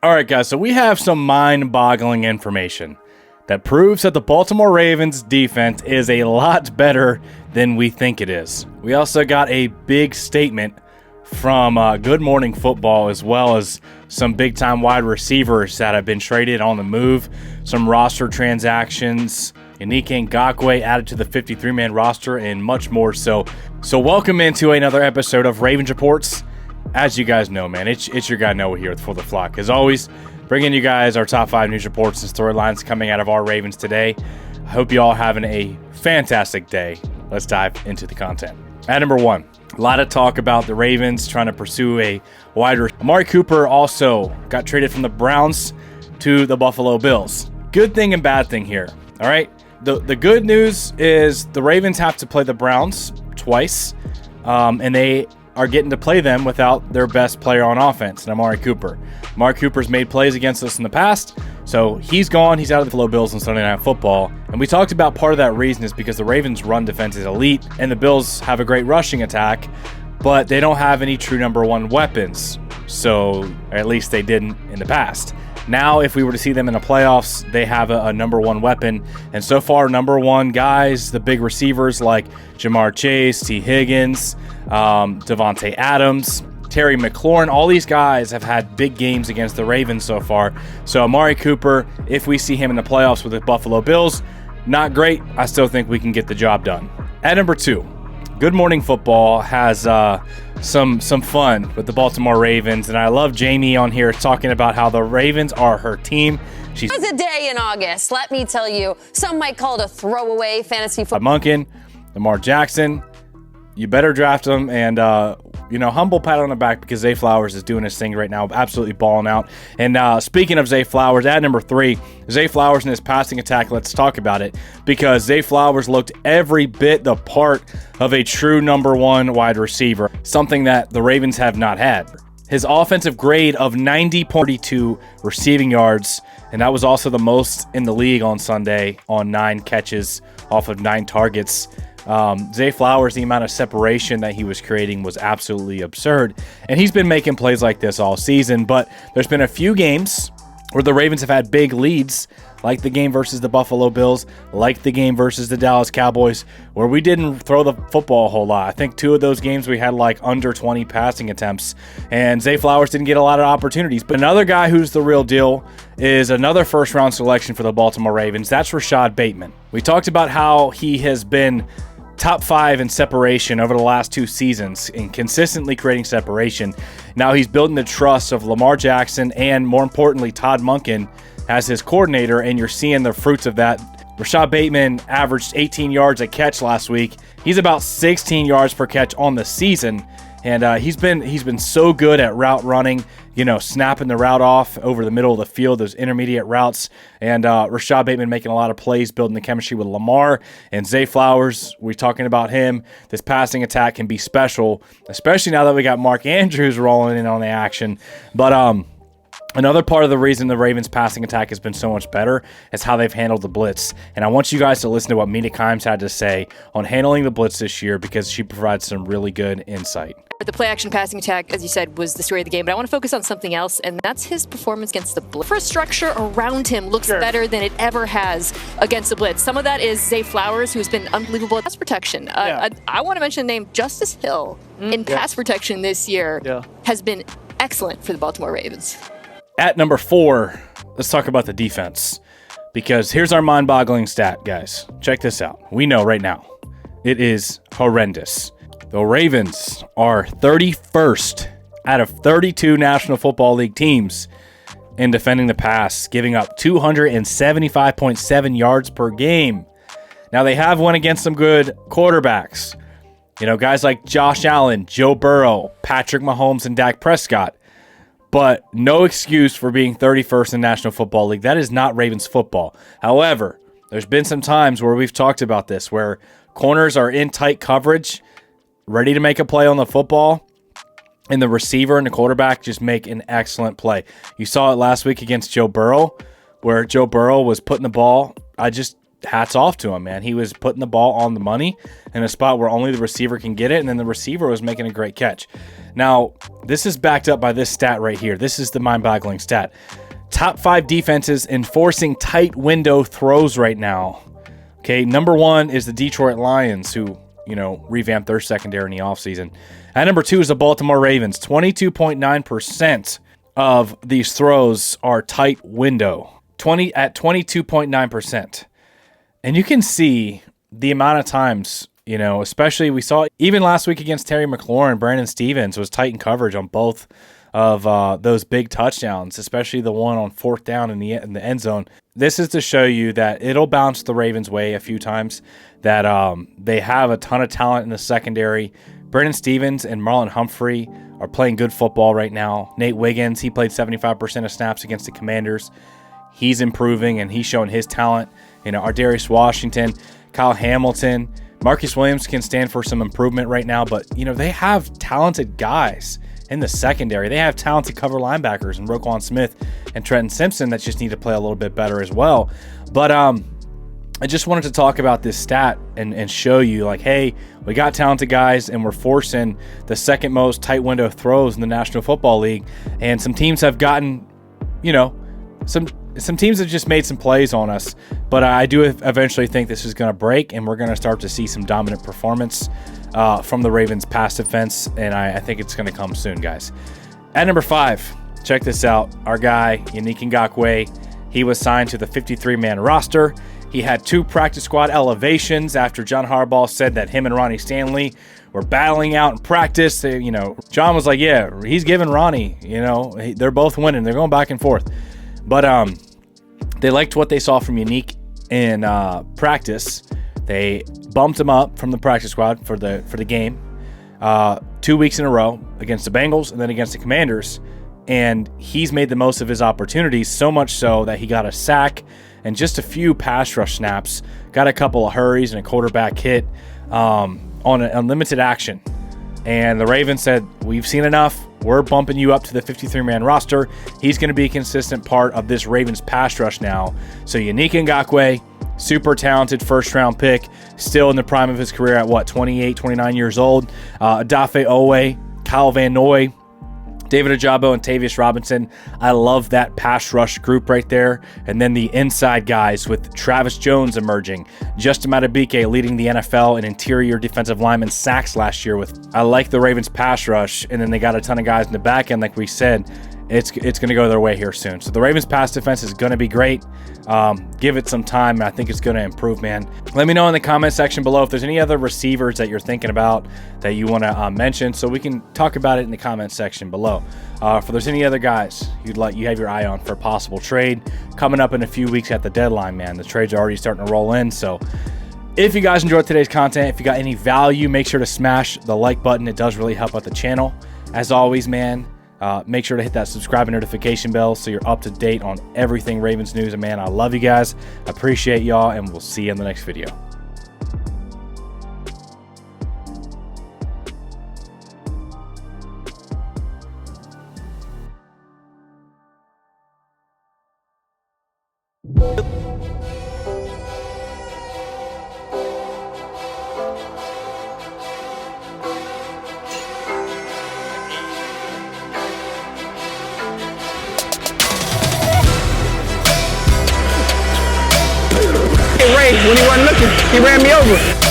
All right, guys, so we have some mind-boggling information that proves that the Baltimore Ravens defense is a lot better than we think it is. We also got a big statement from Good Morning Football, as well as some big-time wide receivers that have been traded on the move, some roster transactions, Yannick Ngakoue added to the 53-man roster, and much more. So welcome into another episode of Ravens Reports. As you guys know, man, it's your guy Noah here for the flock. As always, bringing you guys our top 5 news reports and storylines coming out of our Ravens today. I hope you all having a fantastic day. Let's dive into the content. At number 1, a lot of talk about the Ravens trying to pursue a wide receiver. Amari Cooper also got traded from the Browns to the Buffalo Bills. Good thing and bad thing here, all right? The good news is the Ravens have to play the Browns twice, and they are getting to play them without their best player on offense, and Amari Cooper. Amari Cooper's made plays against us in the past, so he's gone. He's out of the Buffalo Bills on Sunday Night Football. And we talked about part of that reason is because the Ravens' run defense is elite, and the Bills have a great rushing attack, but they don't have any true number one weapons. So, or at least they didn't in the past. Now, if we were to see them in the playoffs, they have a number one weapon. And so far, number one guys, the big receivers like Jamar Chase, T. Higgins, Devontae Adams, Terry McLaurin, all these guys have had big games against the Ravens so far. So Amari Cooper, if we see him in the playoffs with the Buffalo Bills, not great. I still think we can get the job done. At number 2, Good Morning Football has some fun with the Baltimore Ravens, and I love Jamie on here talking about how the Ravens are her team. It was a day in August, let me tell you. Some might call it a throwaway fantasy football. Munkin, Lamar Jackson, you better draft him, and humble pat on the back because Zay Flowers is doing his thing right now, absolutely balling out. And speaking of Zay Flowers, at number 3, Zay Flowers and his passing attack. Let's talk about it because Zay Flowers looked every bit the part of a true number one wide receiver, something that the Ravens have not had. His offensive grade of 90.42 receiving yards, and that was also the most in the league on Sunday on 9 catches off of 9 targets. Zay Flowers, the amount of separation that he was creating was absolutely absurd, and he's been making plays like this all season. But there's been a few games where the Ravens have had big leads, like the game versus the Buffalo Bills, like the game versus the Dallas Cowboys, where we didn't throw the football a whole lot. I think 2 of those games we had like under 20 passing attempts, and Zay Flowers didn't get a lot of opportunities. But another guy who's the real deal is another first-round selection for the Baltimore Ravens. That's Rashad Bateman. We talked about how he has been top 5 in separation over the last 2 seasons and consistently creating separation. Now he's building the trust of Lamar Jackson and, more importantly, Todd Munkin as his coordinator, and you're seeing the fruits of that. Rashad Bateman averaged 18 yards a catch last week. He's about 16 yards per catch on the season, and he's been so good at route running, snapping the route off over the middle of the field, those intermediate routes. And Rashad Bateman making a lot of plays, building the chemistry with Lamar. And Zay Flowers, we're talking about him. This passing attack can be special, especially now that we got Mark Andrews rolling in on the action. But another part of the reason the Ravens' passing attack has been so much better is how they've handled the blitz. And I want you guys to listen to what Mina Kimes had to say on handling the blitz this year because she provides some really good insight. The play-action passing attack, as you said, was the story of the game, but I want to focus on something else, and that's his performance against the blitz. Infrastructure around him looks better than it ever has against the blitz. Some of that is Zay Flowers, who's been unbelievable at pass protection. I want to mention the name Justice Hill in pass protection this year has been excellent for the Baltimore Ravens. At number 4, let's talk about the defense, because here's our mind-boggling stat, guys. Check this out. We know right now it is horrendous. The Ravens are 31st out of 32 National Football League teams in defending the pass, giving up 275.7 yards per game. Now, they have won against some good quarterbacks. Guys like Josh Allen, Joe Burrow, Patrick Mahomes, and Dak Prescott. But no excuse for being 31st in the National Football League. That is not Ravens football. However, there's been some times where we've talked about this, where corners are in tight coverage, ready to make a play on the football, and the receiver and the quarterback just make an excellent play. You saw it last week against Joe Burrow, where Joe Burrow was putting the ball. hats off to him, man. He was putting the ball on the money in a spot where only the receiver can get it, and then the receiver was making a great catch. Now, this is backed up by this stat right here. This is the mind-boggling stat. Top 5 defenses enforcing tight window throws right now. Okay, number 1 is the Detroit Lions, who, revamped their secondary in the offseason. At number 2 is the Baltimore Ravens. 22.9% of these throws are tight window. 22.9%. And you can see the amount of times, especially we saw even last week against Terry McLaurin, Brandon Stevens was tight in coverage on both of those big touchdowns, especially the one on 4th down in the end zone. This is to show you that it'll bounce the Ravens' way a few times, that they have a ton of talent in the secondary. Brandon Stevens and Marlon Humphrey are playing good football right now. Nate Wiggins, he played 75% of snaps against the Commanders. He's improving, and he's showing his talent. Ardarius Washington, Kyle Hamilton, Marcus Williams can stand for some improvement right now, but, they have talented guys in the secondary. They have talented cover linebackers in Roquan Smith and Trenton Simpson that just need to play a little bit better as well. But I just wanted to talk about this stat and show you, like, hey, we got talented guys, and we're forcing the second most tight window throws in the National Football League. And some teams have gotten, some teams have just made some plays on us. But I do eventually think this is going to break, and we're going to start to see some dominant performance from the Ravens' pass defense, and I think it's going to come soon, guys. At number 5, check this out. Our guy, Yannick Ngakoue, he was signed to the 53-man roster. He had 2 practice squad elevations after John Harbaugh said that him and Ronnie Stanley were battling out in practice. John was like, yeah, he's giving Ronnie, they're both winning. They're going back and forth. But they liked what they saw from Yannick in practice. They bumped him up from the practice squad for the game 2 weeks in a row against the Bengals and then against the Commanders. And he's made the most of his opportunities, so much so that he got a sack and just a few pass rush snaps, got a couple of hurries and a quarterback hit on an unlimited action. And the Ravens said, we've seen enough. We're bumping you up to the 53-man roster. He's going to be a consistent part of this Ravens pass rush now. So Yannick Ngakoue, super talented first-round pick, still in the prime of his career at, 28, 29 years old. Odafe Owe, Kyle Van Noy, David Ojabo, and Tavius Robinson. I love that pass rush group right there. And then the inside guys with Travis Jones emerging. Justin Madubuike leading the NFL in interior defensive lineman sacks last year. I like the Ravens pass rush. And then they got a ton of guys in the back end, like we said. It's going to go their way here soon. So the Ravens pass defense is going to be great. Give it some time, and I think it's going to improve, man. Let me know in the comment section below if there's any other receivers that you're thinking about that you want to mention, so we can talk about it in the comment section below. If there's any other guys you have your eye on for a possible trade coming up in a few weeks at the deadline, man. The trades are already starting to roll in. So if you guys enjoyed today's content, if you got any value, make sure to smash the like button. It does really help out the channel. As always, man, make sure to hit that subscribe and notification bell so you're up to date on everything Ravens news. And man, I love you guys. Appreciate y'all, and we'll see you in the next video. When he wasn't looking, he ran me over.